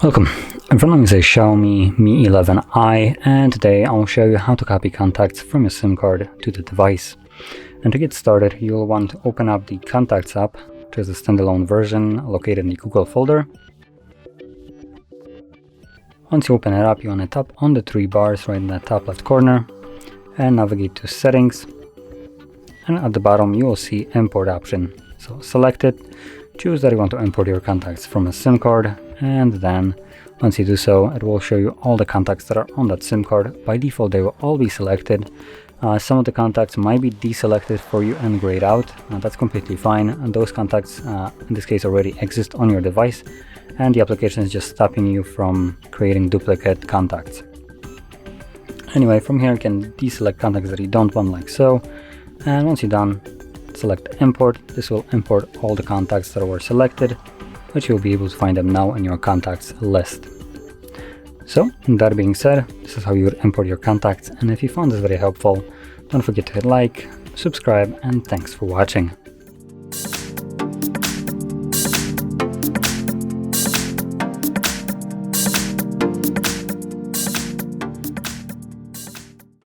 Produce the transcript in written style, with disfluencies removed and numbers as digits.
Welcome, in front of me is a Xiaomi Mi 11i, and today I'll show you how to copy contacts from your SIM card to the device. And to get started, you'll want to open up the Contacts app, which is a standalone version located in the Google folder. Once you open it up, you want to tap on the three bars right in the top left corner and navigate to Settings. And at the bottom you will see Import option. So select it, choose that you want to import your contacts from a SIM card, and then once you do so, it will show you all the contacts that are on that SIM card. By default, they will all be selected. Some of the contacts might be deselected for you and grayed out. That's completely fine, and those contacts in this case already exist on your device, and the application is just stopping you from creating duplicate contacts. Anyway, from here you can deselect contacts that you don't want, like so, and once you're done, select Import. This will import all the contacts that were selected, which you'll be able to find them now in your contacts list. So, that being said, this is how you would import your contacts, and if you found this very helpful, don't forget to hit like, subscribe, and thanks for watching.